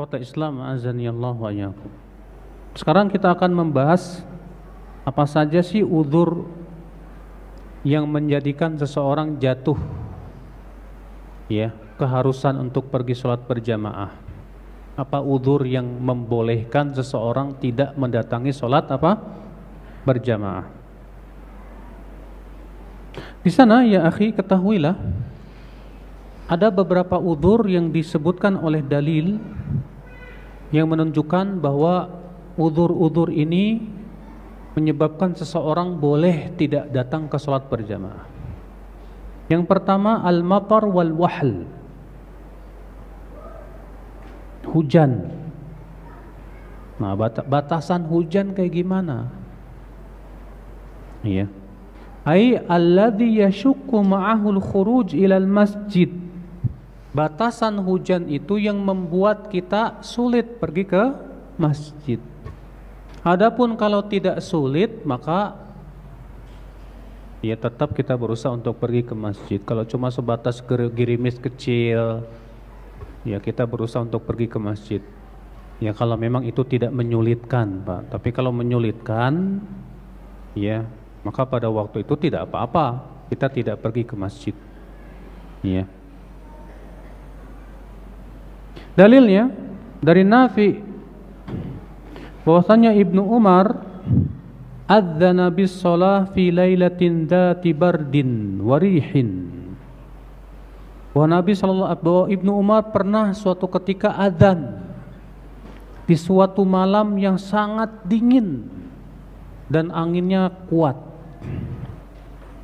ikhwata Islam azanillahu wa iyyakum. Sekarang kita akan membahas apa saja sih udzur yang menjadikan seseorang jatuh ya keharusan untuk pergi sholat berjamaah. Apa udzur yang membolehkan seseorang tidak mendatangi sholat berjamaah? Di sana ya akhi, ketahuilah ada beberapa udzur yang disebutkan oleh dalil yang menunjukkan bahwa udzur-udzur ini menyebabkan seseorang boleh tidak datang ke sholat berjamaah. Yang pertama, al-matar wal wahl, hujan. Nah, batasan hujan kayak gimana? Iya. Ai alladhi yashukku ma'ahul khuruj ilal masjid. Batasan hujan itu yang membuat kita sulit pergi ke masjid. Adapun kalau tidak sulit, maka ya tetap kita berusaha untuk pergi ke masjid. Kalau cuma sebatas gerimis kecil, ya kita berusaha untuk pergi ke masjid. Ya kalau memang itu tidak menyulitkan, Pak. Tapi kalau menyulitkan, ya maka pada waktu itu tidak apa-apa, kita tidak pergi ke masjid. Ya. Dalilnya dari Nafi bahwasanya Ibnu Umar adzana bis shalah fi lailatin dzati bardin warihin. Bahwa Ibnu Umar pernah suatu ketika adzan di suatu malam yang sangat dingin dan anginnya kuat.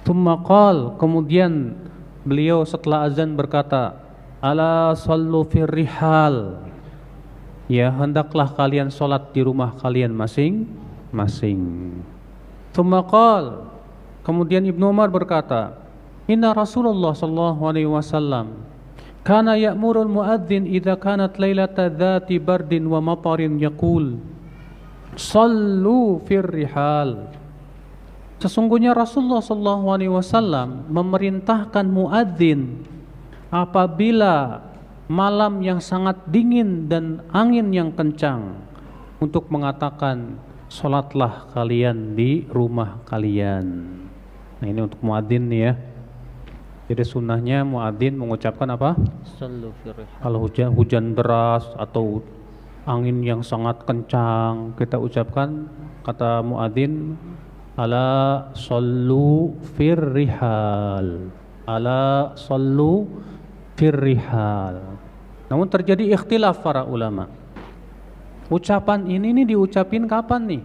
Tsumma qala, kemudian beliau setelah azan berkata, ala sallu fir rihal, ya hendaklah kalian sholat di rumah kalian masing-masing. Tsumma qala, kemudian Ibnu Umar berkata, inna Rasulullah sallallahu alaihi wasallam kana ya'murul muadzin idza kanat lailata dzati bardin wa matarin yaqul sallu fir rihal. Sesungguhnya Rasulullah sallallahu alaihi wasallam memerintahkan muadzin apabila malam yang sangat dingin dan angin yang kencang untuk mengatakan sholatlah kalian di rumah kalian. Nah ini untuk muadzin nih ya. Jadi sunnahnya muadzin mengucapkan apa? Kalau hujan deras atau angin yang sangat kencang, kita ucapkan kata muadzin, ala sallu fir rihal, ala sallu fir rihal. Namun terjadi ikhtilaf para ulama. Ucapan ini diucapin kapan nih?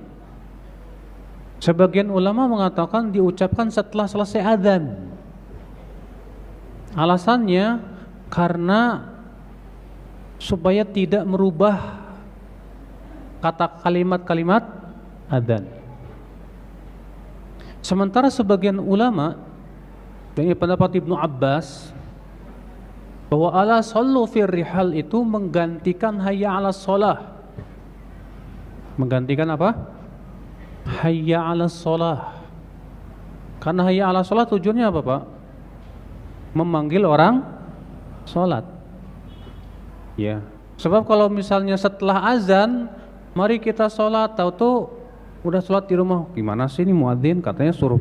Sebagian ulama mengatakan diucapkan setelah selesai adzan. Alasannya karena supaya tidak merubah kata kalimat-kalimat adzan. Sementara sebagian ulama, dari pendapat Ibnu Abbas, bahwa ala sallu fir rihal itu menggantikan hayya ala sholah. Menggantikan apa? Hayya ala sholah. Karena hayya ala sholah tujuannya apa, Pak? Memanggil orang sholat. Ya. Sebab kalau misalnya setelah azan, mari kita sholat, tahu-tahu udah sholat di rumah. Gimana sih ini muadzin katanya suruh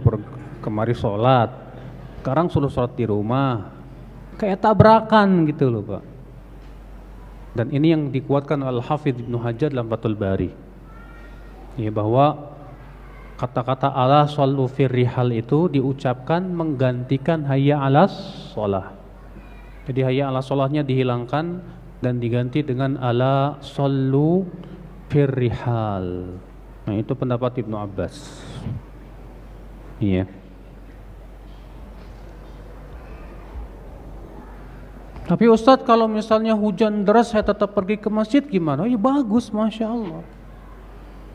kemari sholat, sekarang suruh sholat di rumah. Kayak tabrakan gitu loh, Pak. Dan ini yang dikuatkan Al-Hafidz Ibnu Hajar dalam Fathul Bari, ya, bahwa kata-kata ala shollu fir rihal itu diucapkan menggantikan hayya alas sholah. Jadi hayya alas sholahnya dihilangkan dan diganti dengan ala shollu fir rihal. Nah itu pendapat Ibnu Abbas. Iya. Tapi Ustadz kalau misalnya hujan deras saya tetap pergi ke masjid gimana? Ya bagus, Masya Allah.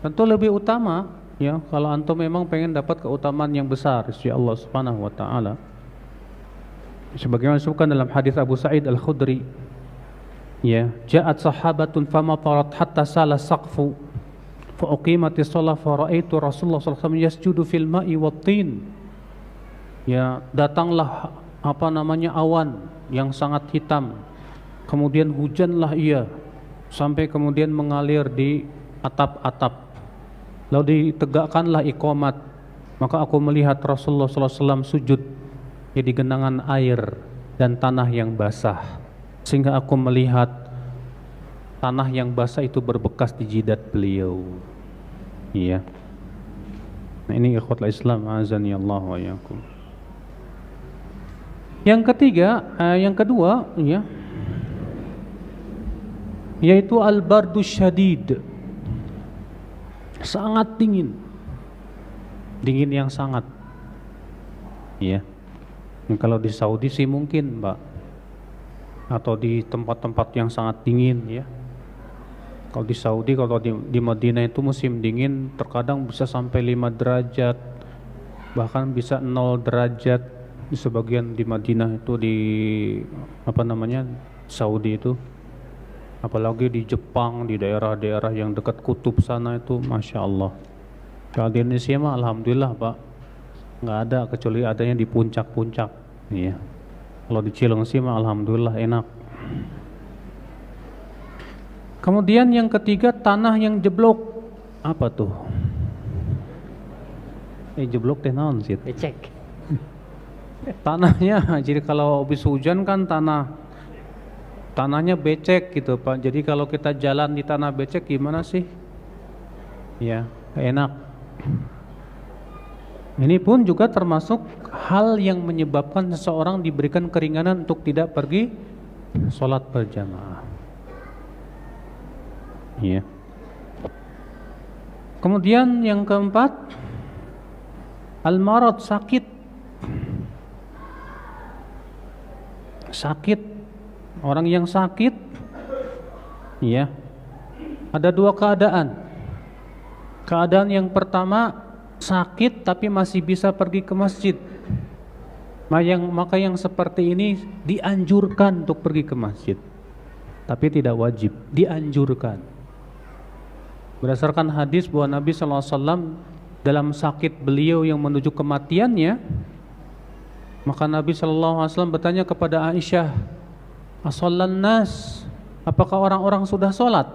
Tentu lebih utama ya kalau antum memang pengen dapat keutamaan yang besar insya Allah subhanahu wa ta'ala. Sebagaimana disebutkan dalam hadis Abu Sa'id Al-Khudri, ya, ja'at sahabatun famatarat hatta sala saqfu fa uqimatis shalah fa ra'aitu Rasulullah sallallahu alaihi wasallam yasjudu fil ma'i wat tin. Ya, datanglah awan yang sangat hitam, kemudian hujanlah ia sampai kemudian mengalir di atap-atap. Lalu ditegakkanlah iqamat. Maka aku melihat Rasulullah SAW sujud di genangan air dan tanah yang basah, sehingga aku melihat tanah yang basah itu berbekas di jidat beliau. Iya. Nah, ini ikhwatul Islam, azani Allah wa iyyakum. Yang kedua, ya, yaitu al-bardu syadid. Sangat dingin. Dingin yang sangat. Iya. Kalau di Saudi sih mungkin, Mbak. Atau di tempat-tempat yang sangat dingin, ya. Kalau di Saudi, kalau di Madinah itu musim dingin terkadang bisa sampai 5 derajat, bahkan bisa 0 derajat di sebagian di Madinah itu, di Saudi itu. Apalagi di Jepang, di daerah-daerah yang dekat kutub sana itu, Masya Allah. Kalau di Indonesia mah alhamdulillah Pak, nggak ada, kecuali adanya di puncak-puncak. Iya. Kalau di Cilengsi mah alhamdulillah enak. Kemudian yang ketiga, tanah yang jeblok. Apa tuh? Jeblok teh naon sih? Becek. Tanahnya, jadi kalau habis hujan kan tanahnya becek gitu Pak. Jadi kalau kita jalan di tanah becek gimana sih? Ya, enak. Ini pun juga termasuk hal yang menyebabkan seseorang diberikan keringanan untuk tidak pergi sholat berjamaah. Ya. Kemudian yang keempat, al-marad, sakit. Sakit. Orang yang sakit, ya, ada dua keadaan. Keadaan yang pertama, sakit tapi masih bisa pergi ke masjid. Maka yang seperti ini dianjurkan untuk pergi ke masjid, tapi tidak wajib, dianjurkan. Berdasarkan hadis bahwa Nabi SAW dalam sakit beliau yang menuju kematiannya, maka Nabi SAW bertanya kepada Aisyah, "Asallan nas, apakah orang-orang sudah sholat?"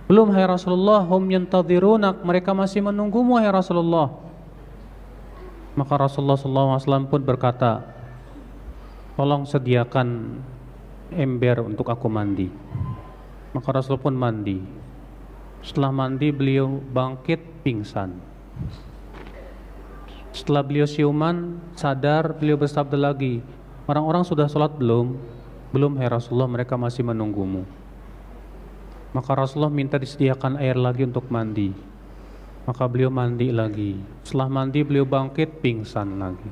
"Belum hai Rasulullah, hum yantadhirunak, mereka masih menunggumu hai Rasulullah." Maka Rasulullah SAW pun berkata, "Tolong sediakan ember untuk aku mandi." Maka Rasul pun mandi. Setelah mandi beliau bangkit pingsan. Setelah beliau siuman sadar, beliau bersabda lagi, "Orang-orang sudah sholat belum?" "Belum hai Rasulullah, mereka masih menunggumu." Maka Rasulullah minta disediakan air lagi untuk mandi. Maka beliau mandi lagi. Setelah mandi beliau bangkit pingsan lagi.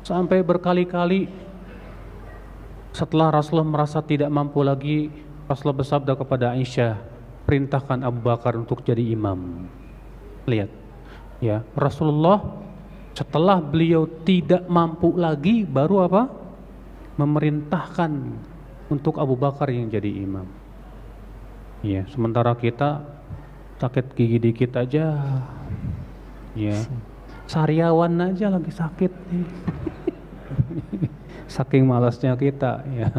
Sampai berkali-kali. Setelah Rasulullah merasa tidak mampu lagi, Rasulullah bersabda kepada Aisyah, "Perintahkan Abu Bakar untuk jadi imam." Lihat, ya, Rasulullah setelah beliau tidak mampu lagi baru apa? Memerintahkan untuk Abu Bakar yang jadi imam. Ya, sementara kita sakit gigi dikit aja, ya, sariawan aja lagi sakit nih. Saking malasnya kita, ya.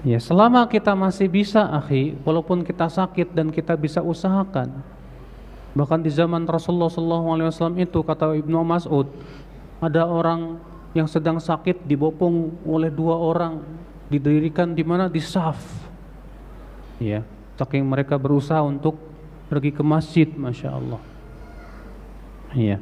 Ya, selama kita masih bisa, akhi, walaupun kita sakit dan kita bisa usahakan. Bahkan di zaman Rasulullah SAW itu, kata Ibnu Mas'ud, ada orang yang sedang sakit dibopong oleh 2 orang, didirikan di mana? Di saf. Ya, saking mereka berusaha untuk pergi ke masjid, Masya Allah. Ya.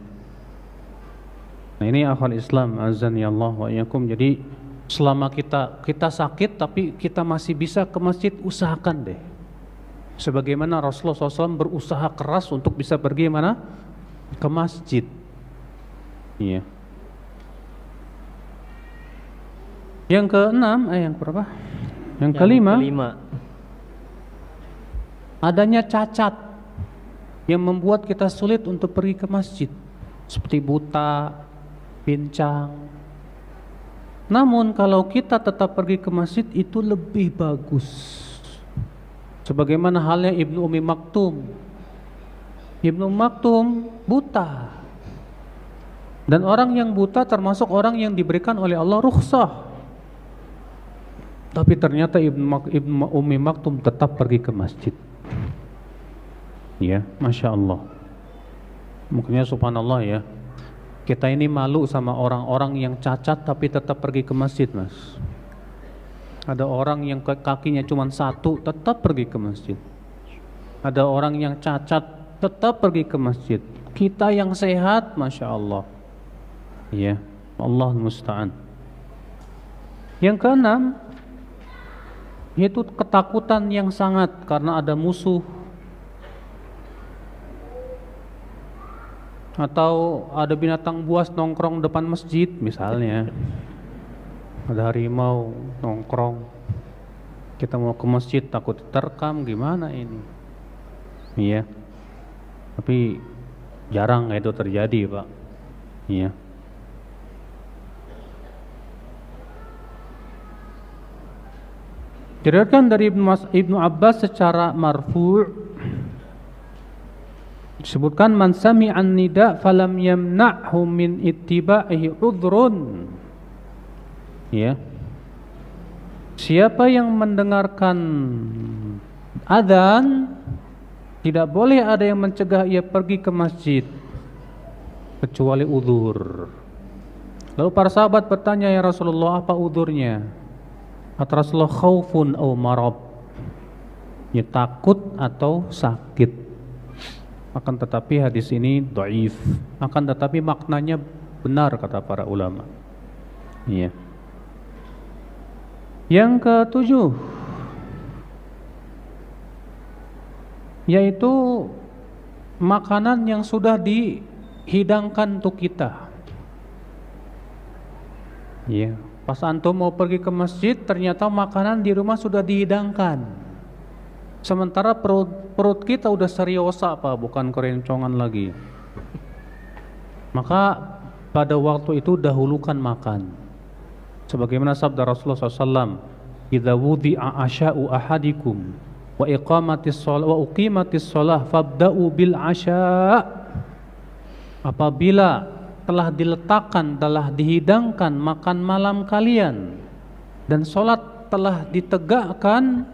Nah, ini akhwal Islam, azani Allah wa iyyakum. Jadi selama kita sakit tapi kita masih bisa ke masjid, usahakan deh. Sebagaimana Rasulullah SAW berusaha keras untuk bisa pergi mana? Ke masjid. Iya. Yang keenam, yang berapa? Yang kelima, adanya cacat yang membuat kita sulit untuk pergi ke masjid, seperti buta, pincang. Namun kalau kita tetap pergi ke masjid itu lebih bagus. Sebagaimana halnya Ibnu Ummi Maktum. Ibnu Maktum buta. Dan orang yang buta termasuk orang yang diberikan oleh Allah rukhsah. Tapi ternyata Ibnu Ummi Maktum tetap pergi ke masjid. Ya, Masya Allah. Makanya subhanallah ya, kita ini malu sama orang-orang yang cacat tapi tetap pergi ke masjid, Mas. Ada orang yang kakinya cuma satu tetap pergi ke masjid. Ada orang yang cacat tetap pergi ke masjid. Kita yang sehat, Masya Allah. Ya, Allah musta'an. Yang keenam, yaitu ketakutan yang sangat karena ada musuh atau ada binatang buas nongkrong depan masjid misalnya. Ada harimau nongkrong, kita mau ke masjid takut terkam, gimana ini? Iya, tapi jarang itu terjadi, Pak. Iya. Diriwayatkan dari Ibnu Abbas secara marfu', disebutkan man sami'an nida falam yamna'hu min ittiba'ihi udhrun. Ya. Siapa yang mendengarkan adzan, tidak boleh ada yang mencegah ia pergi ke masjid kecuali udzur. Lalu para sahabat bertanya, ya Rasulullah, apa udzurnya? Kata Rasulullah, khaufun aw marad, ya takut atau sakit. Akan tetapi hadis ini dhaif, akan tetapi maknanya benar kata para ulama. Iya. Yang ketujuh, yaitu makanan yang sudah dihidangkan untuk kita. Iya. Pas antum mau pergi ke masjid, ternyata makanan di rumah sudah dihidangkan. Sementara perut kita udah seriosa, Pak, bukan kerencongan lagi. Maka pada waktu itu dahulukan makan. Sebagaimana sabda Rasulullah SAW, "Idza wudi'a asya'u ahadikum wa uqimatis shalah fabda'u bil asya'." Apabila telah diletakkan, telah dihidangkan makan malam kalian dan sholat telah ditegakkan,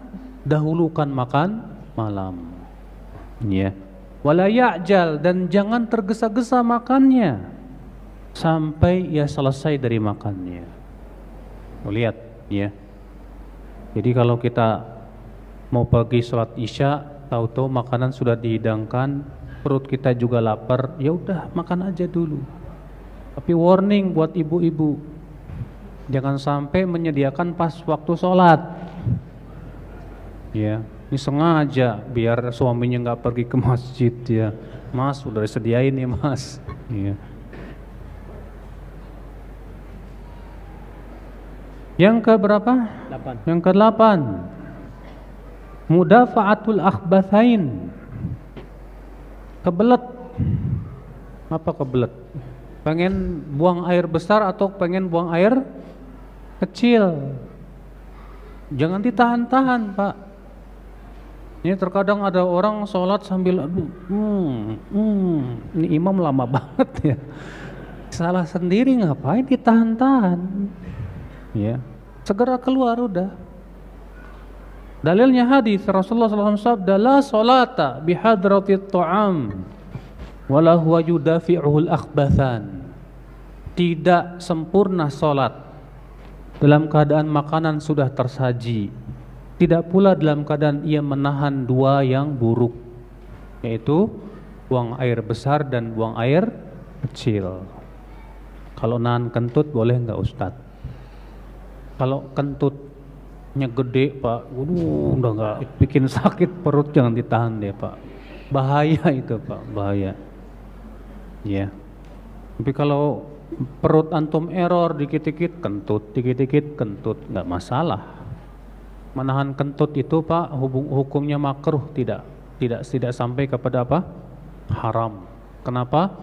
dahulukan makan malam. Ya. Wala ya'jal, dan jangan tergesa-gesa makannya sampai ia selesai dari makannya. Lihat ya. Jadi kalau kita mau pergi sholat isya, tahu-tahu makanan sudah dihidangkan, perut kita juga lapar, ya udah makan aja dulu. Tapi warning buat ibu-ibu, jangan sampai menyediakan pas waktu sholat. Ya, ini sengaja biar suaminya nggak pergi ke masjid ya. Mas, udah disediain ya Mas. Ya. Yang ke berapa? 8. Yang ke-8, mudafa'atul akhbathain. Kebelet. Apa kebelet? Pengen buang air besar atau pengen buang air kecil? Jangan ditahan-tahan, Pak. Ini terkadang ada orang sholat sambil ini imam lama banget ya. Salah sendiri, ngapain ditahan-tahan? Ya, segera keluar udah. Dalilnya hadis Rasulullah SAW sabda, la sholata bihadratit ta'am wala huwa yudafi'uhul akhbathan. Tidak sempurna solat dalam keadaan makanan sudah tersaji, tidak pula dalam keadaan ia menahan dua yang buruk, yaitu buang air besar dan buang air kecil. Kalau nahan kentut boleh nggak Ustadz? Kalau kentutnya gede, Pak, udah nggak bikin sakit perut, jangan ditahan deh, Pak. Bahaya itu, Pak, bahaya. Ya. Tapi kalau perut antum error, dikit-dikit kentut, dikit-dikit kentut, nggak masalah. Menahan kentut itu, Pak, hukumnya makruh, tidak sampai kepada apa? Haram. Kenapa?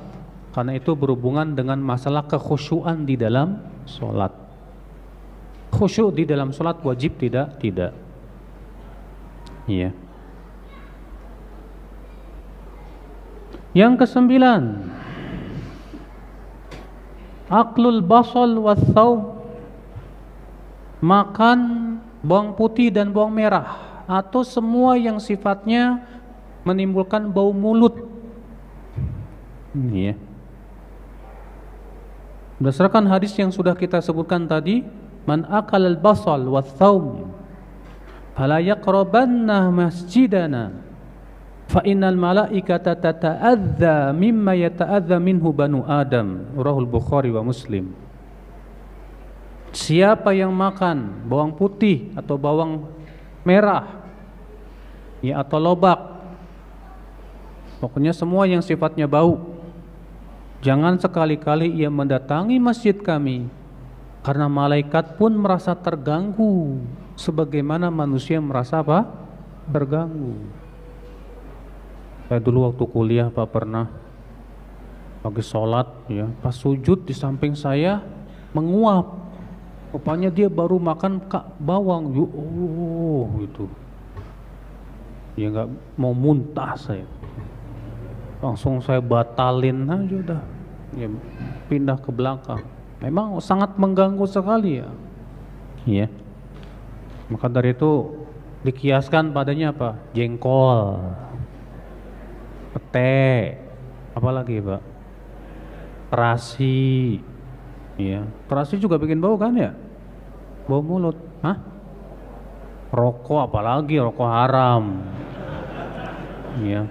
Karena itu berhubungan dengan masalah kekhusyuan di dalam sholat. Khusyuk di dalam sholat wajib tidak? Tidak. Iya. Yang ke-9, aklul basal wathawb, makan bawang putih dan bawang merah, atau semua yang sifatnya menimbulkan bau mulut. Ini ya. Berdasarkan hadis yang sudah kita sebutkan tadi, man akal al-basal wa thawm fala yaqrabanna masjidana fa innal malaikata tata'adza mimma yata'adza minhu banu Adam. Rahul Bukhari wa Muslim. Siapa yang makan bawang putih atau bawang merah ya, atau lobak, pokoknya semua yang sifatnya bau, jangan sekali-kali ia mendatangi masjid kami, karena malaikat pun merasa terganggu sebagaimana manusia merasa apa? Terganggu. Saya dulu waktu kuliah Pak pernah pagi sholat ya, pas sujud di samping saya menguap. Rupanya dia baru makan bawang, gitu. Ya nggak mau muntah saya. Langsung saya batalin aja udah. Ya, pindah ke belakang. Memang sangat mengganggu sekali ya. Iya. Maka dari itu dikiaskan padanya apa? Jengkol, pete, apalagi Pak? Terasi. Iya. Terasi juga bikin bau kan ya? Bau mulut. Hah? Rokok apalagi, rokok haram. Iya.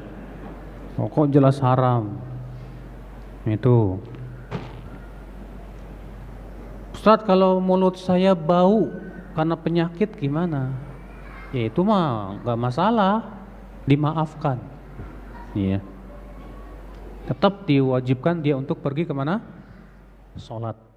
Rokok jelas haram. Itu. Ustaz, kalau mulut saya bau karena penyakit gimana? Ya itu mah gak masalah, dimaafkan. Iya. Tetap diwajibkan dia untuk pergi kemana? Sholat.